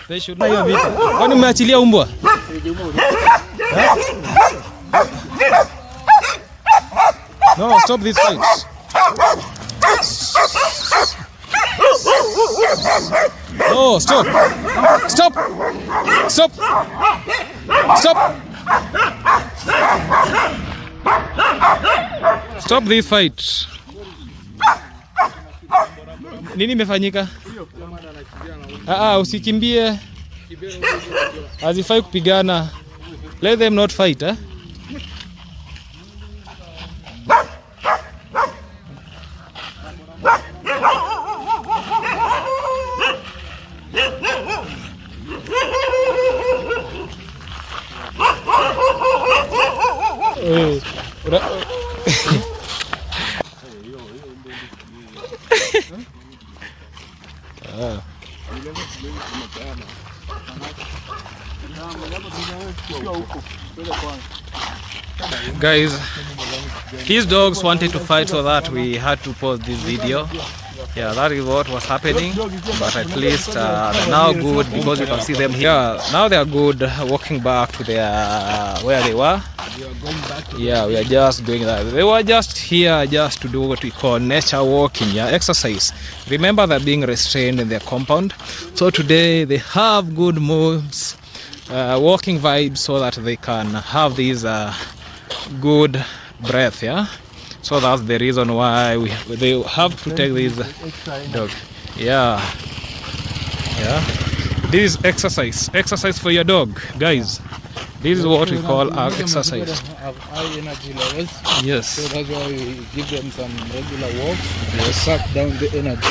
They should not. Hiyo vita. Kwani umeachilia umbwa? No, stop this fight. No, stop. Stop. Stop. Stop. Stop this fight. Nini imefanyika? Usikimbie. Hazifai kupigana. Let them not fight, eh? Guys, his dogs wanted to fight, so that we had to pause this video. Yeah, that is what was happening, but at least they're now good because you can see them here. Now they are good, walking back to their where they were. Yeah, we are just doing that. They were just here just to do what we call nature walking, yeah, exercise. Remember, they're being restrained in their compound, so today they have good moves, walking vibes, so that they can have these good breath, yeah. So that's the reason why they have to take this dog. Yeah. This is exercise for your dog, guys. This is what we call our exercise. Have high energy levels. Yes. So that's why we give them some regular walks. Yes. Suck down the energy.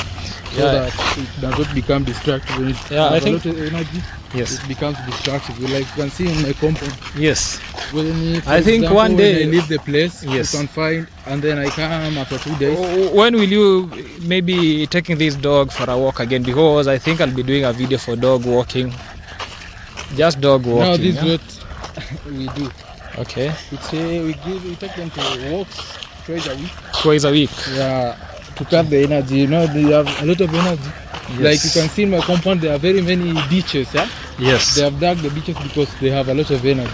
So Yeah. that it does not become destructive. When it Yeah, I has think- a lot of energy, Yes. it becomes destructive. Like you can see in my compound. Yes. For I think example, one day- when I leave the place, Yes. you can find, and then I come after 2 days. When will you maybe taking this dog for a walk again? Because I think I'll be doing a video for dog walking. Just dog walking. Now this yeah? is what we do. Okay. It's we take them to walks twice a week. Twice a week. Yeah, to cut the energy. You know, they have a lot of energy. Yes. Like you can see in my compound, there are very many beaches. Yeah, Yes. they have dug the beaches because they have a lot of energy.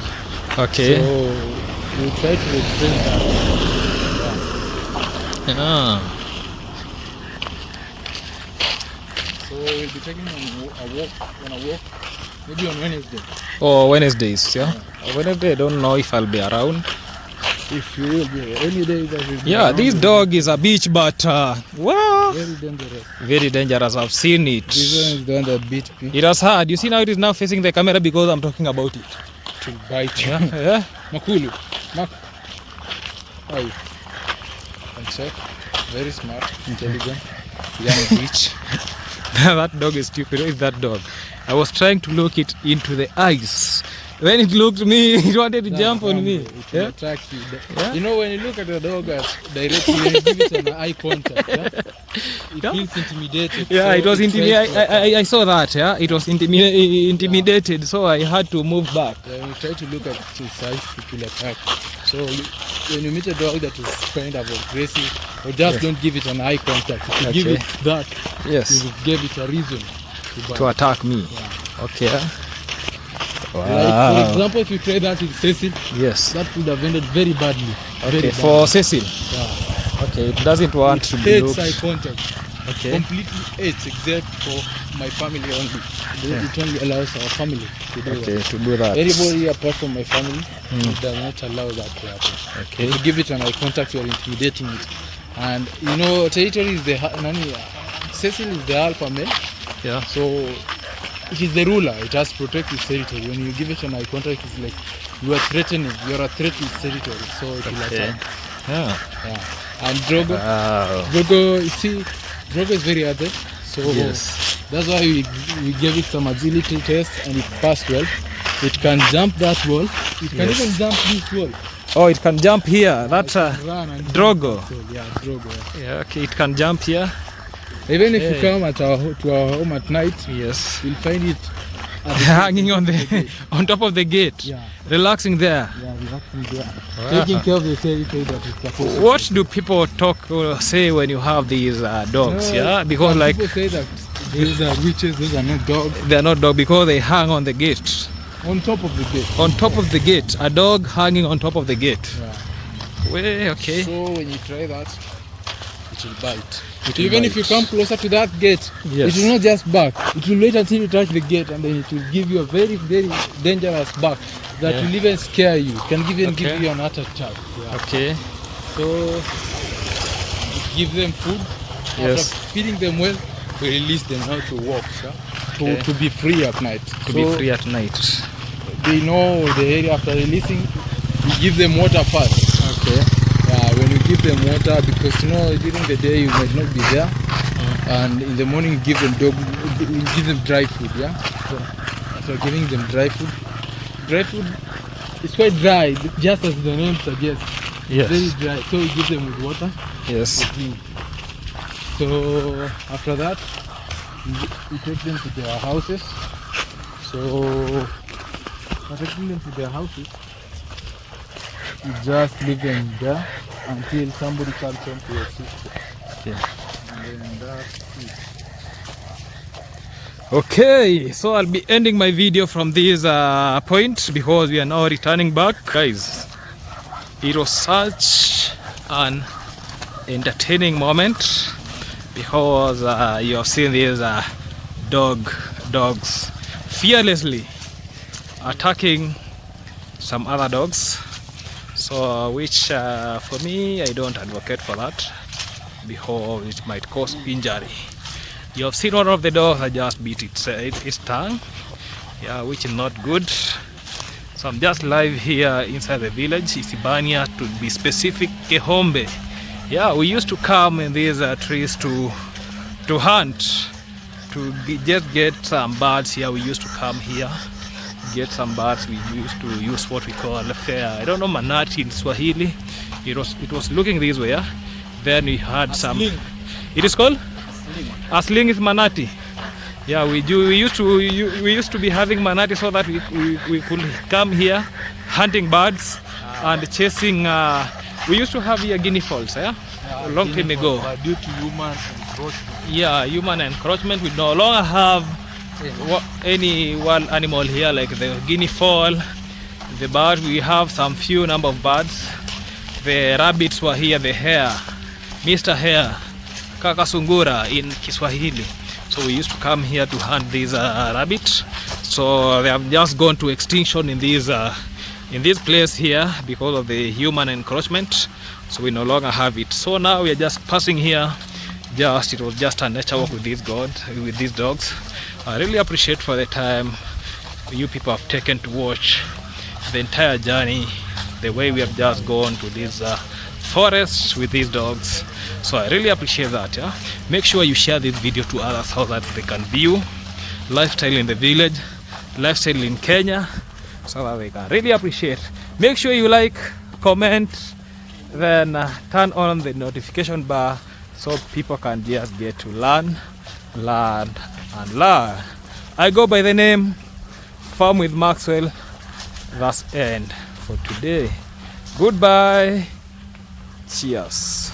Okay. So we try to restrain that. Ah. So we'll be taking them on a walk, maybe on Wednesday. Oh, Wednesdays, yeah. Wednesday, I don't know if I'll be around. If you will be any day that will be Yeah, around, this dog is a beach, but wow, very dangerous. very dangerous. I've seen This it. one is the one that beat me It was hard. You see now it is now facing the camera because I'm talking about it. to bite you. Yeah, yeah. Makulu, Mak. How are you? And check. Very smart, intelligent, young bitch. That dog is stupid. Where is that dog? I was trying to look it into the eyes. When it looked me, it wanted to jump on me. It will Yeah? attract you. Yeah? You know, when you look at the dog directly, when you give it an eye contact, yeah? It Yeah. feels intimidated. Yeah, so it was tries intimidated. to- I saw that. Yeah, it was intimidated, so I had to move back. When you try to look at its eyes, it will attack. So when you meet a dog that is kind of aggressive, or just don't give it an eye contact. If you give Okay. it that, Yes, you give it a reason to bite. to attack me. Yeah. Okay. Like, for Wow. example, if you try that with Cecil, Yes. that would have ended very badly. Very Okay. badly. For Cecil. Yeah. Okay, it doesn't want to be hates looked. eye contact. Okay. Completely hates, except for my family only. Yeah. It only allows our family to do Okay, that. to do that. Anybody apart from my family, it does not allow that to happen. Okay. If you give it an eye contact, you are intimidating it. And you know, territory is the Cecil is the alpha male, Yeah. so it is the ruler. It has to protect its territory. When you give it an eye contact, it's like you are threatening. You are a threat to its territory, so it will Okay. attack. Yeah. Yeah. And Drogo, Wow. you see, Drogo is very alert. So Yes. that's why we gave it some agility test and it passed well. It can jump that wall. It can Yes. even jump this wall. Oh, it can jump here. That's a Run and Drogo. jump that wall. Yeah, Drogo. Yeah. Yeah. Okay, it can jump here. Even if Hey. you come to our home at night, Yes. you'll find it at the Hanging on gate. the on top of the gate. Yeah, Relaxing there. yeah, exactly there. Wow. Taking care of the territory that it's supposed to. What do people talk or say when you have these dogs? No, Yeah, because some like people say that those are witches, those are not dogs. they're not dog because they hang on the gate. On top of the gate. On top of the gate, a dog hanging on top of the gate. Yeah. Well, okay. So when you try that, it will bite. It will Even if bite. you come closer to that gate, Yes. it will not just bark. It will wait until you touch the gate, and then it will give you a very, very dangerous bark that Yeah. will even scare you. It can even Okay. give you an heart attack. Yeah. Okay. So give them food. Yes. After feeding them well, we release them now to walk, Okay. to be free at night. To be free at night. They know the area. After releasing, we give them water first. Okay. When you give them water, because you know during the day you might not be there, and in the morning you give them dry food. Yeah. So after giving them dry food is quite dry, just as the name suggests. Yes. Very dry. So we give them with water. Yes. So after that, we take them to their houses. So after taking them to their houses, we just leave them there until somebody comes home to assist them. Yeah. And then that's it. Okay, so I'll be ending my video from this point because we are now returning back. Guys, it was such an entertaining moment because you have seen these dogs fearlessly attacking some other dogs. So which for me, I don't advocate for that because it might cause injury. You have seen one of the dogs that just beat its tongue, yeah, which is not good. So I'm just live here inside the village, Isibania, to be specific, Kehombe. Yeah, we used to come in these trees to hunt, to just get some birds here. We used to come here, get some birds. We used to use what we call a fair. I don't know manati in Swahili. It was looking this way. Yeah? Then we had some. Sling. It is called. A sling is manati. Yeah, we used to be having manati so that we could come here hunting birds and chasing. We used to have here guinea fowls, yeah, a long time ago. But due to human encroachment, Yeah, human encroachment. We no longer have any wild animal here like the guinea fowl, the bird. We have some few number of birds. The rabbits were here, the hare, Mr. Hare, Kakasungura in Kiswahili. So we used to come here to hunt these rabbits. So they have just gone to extinction in this place here because of the human encroachment. So we no longer have it. So now we are just passing here. It was just a nature walk with these dogs. I really appreciate for the time you people have taken to watch the entire journey, the way we have just gone to this forest with these dogs. So I really appreciate that. Yeah, make sure you share this video to others so that they can view lifestyle in the village, lifestyle in Kenya, so that they can really appreciate. Make sure you like, comment, then turn on the notification bar so people can just get to learn. I go by the name Farm with Maxwell. That's end for today. Goodbye. Cheers.